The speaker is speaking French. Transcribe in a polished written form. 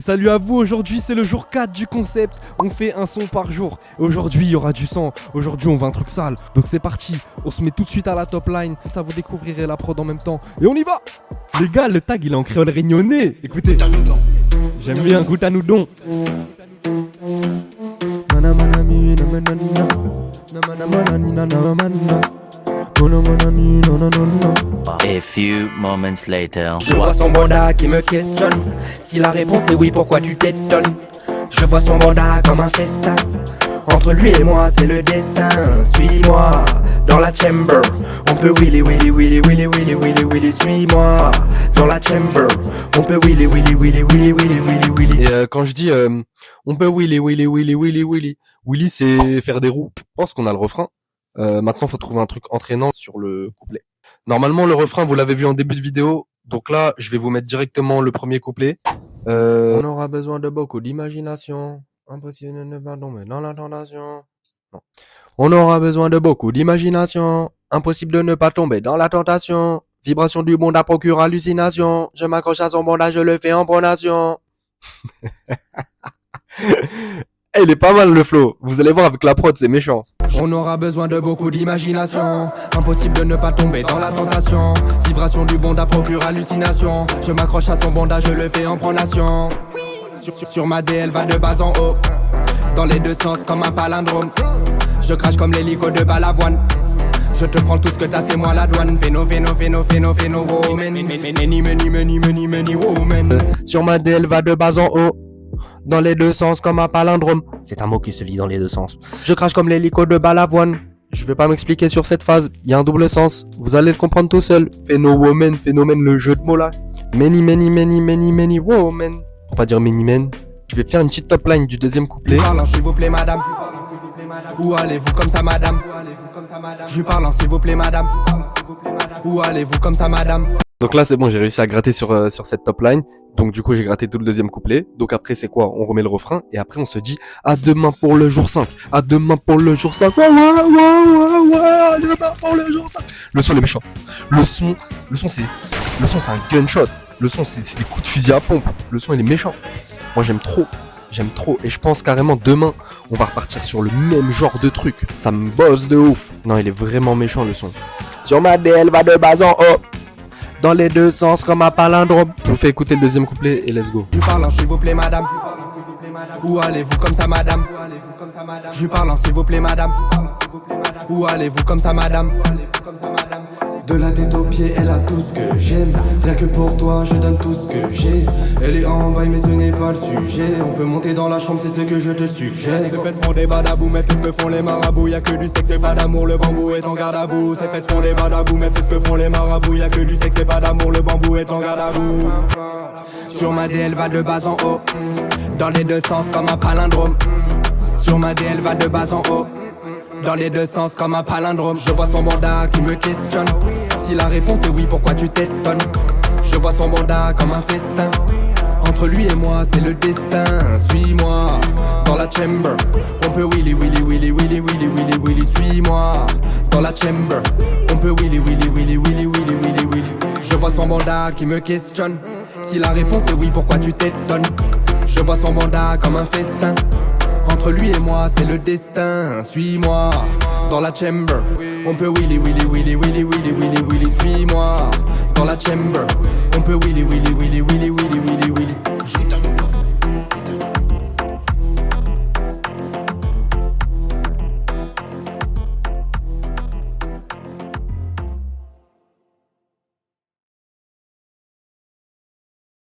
Salut à vous, aujourd'hui c'est le jour 4 du concept, on fait un son par jour. Aujourd'hui il y aura du sang, aujourd'hui on veut un truc sale. Donc c'est parti, on se met tout de suite à la top line, ça vous découvrirez la prod en même temps. Et on y va. Les gars, le tag il est en créole réunionnais, écoutez. J'aime bien, goûte à nous donc. A few moments later. Je vois son bonda qui me questionne. Si la réponse est oui, pourquoi tu t'étonnes? Je vois son bonda comme un festin. Entre lui et moi, c'est le destin. Suis-moi dans la chamber. On peut willy willy willy willy willy willy willy. Suis-moi dans la chamber. On peut willy willy willy willy willy willy willy. Et quand je dis on peut willy willy willy willy willy. Willy c'est faire des roues. Je pense qu'on a le refrain. Maintenant faut trouver un truc entraînant sur le couplet. Normalement le refrain vous l'avez vu en début de vidéo. Donc là je vais vous mettre directement le premier couplet. On aura besoin de beaucoup d'imagination. Impossible de ne pas tomber dans la tentation. Non. On aura besoin de beaucoup d'imagination. Impossible de ne pas tomber dans la tentation. Vibration du bonda procure hallucination. Je m'accroche à son bonda, je le fais en pronation. Il est pas mal le flow. Vous allez voir avec la prod, c'est méchant. On aura besoin de beaucoup d'imagination. Impossible de ne pas tomber dans la tentation. Vibration du bonda procure hallucination. Je m'accroche à son bonda, je le fais en pronation. Sur ma DL va de bas en haut. Dans les deux sens comme un palindrome. Je crache comme l'hélico de Balavoine. Je te prends tout ce que t'as, c'est moi la douane. Féno, woman. Many woman. Sur ma DL va de bas en haut. Dans les deux sens comme un palindrome. C'est un mot qui se lit dans les deux sens. Je crache comme l'hélico de Balavoine. Je vais pas m'expliquer sur cette phase, il y a un double sens. Vous allez le comprendre tout seul. Phénomène, le jeu de mots là. Many women. Pour pas dire many men. Je vais faire une petite top line du deuxième couplet. Je parle, s'il vous plaît, madame. Où allez-vous comme ça, madame? Je lui parle, s'il vous plaît, madame. Où allez-vous comme ça, madame? Donc là c'est bon, j'ai réussi à gratter sur cette top line. Donc du coup j'ai gratté tout le deuxième couplet. Donc après c'est quoi? On remet le refrain et après on se dit à demain pour le jour 5. À demain pour le jour 5. Ouais, à demain pour le jour 5. Le son il est méchant. Le son c'est un gunshot. Le son c'est des coups de fusil à pompe. Le son il est méchant. Moi j'aime trop. Et je pense carrément demain on va repartir sur le même genre de truc. Ça me bosse de ouf. Non, il est vraiment méchant le son. Sur ma DL va de bas en haut. Dans les deux sens comme un palindrome. Je vous fais écouter le deuxième couplet et let's go. Je lui parle, s'il vous plaît, madame. Où allez-vous comme ça, madame? Je lui parle, s'il vous plaît, madame. Où allez-vous comme ça, madame? De la tête aux pieds, elle a tout ce que j'aime. Rien que pour toi, je donne tout ce que j'ai. Elle est en bail, mais ce n'est pas le sujet. On peut monter dans la chambre, c'est ce que je te suggère. Ces fesses font des badabous, mais fais ce que font les marabouts. Y'a que du sexe et pas d'amour, le bambou est en garde à vous. Ces fesses font des badabous, mais fais ce que font les marabouts. Y'a que du sexe et pas d'amour, le bambou est en garde à vous. Sur ma DL va de bas en haut. Dans les deux sens comme un palindrome. Sur ma DL va de bas en haut. Dans les deux sens comme un palindrome. Je vois son bonda qui me questionne. Si la réponse est oui, pourquoi tu t'étonnes? Je vois son bonda comme un festin. Entre lui et moi, c'est le destin. Suis-moi dans la chamber. On peut willy willy willy willy willy willy willy. Suis-moi dans la chamber. On peut willy willy willy willy willy willy willy. Je vois son bonda qui me questionne. Si la réponse est oui, pourquoi tu t'étonnes? Je vois son bonda comme un festin. Entre lui et moi, c'est le destin. Suis-moi dans la chamber. On peut willy willy willy willy willy willy willy. Suis-moi dans la chamber. On peut willy willy willy willy willy willy willy.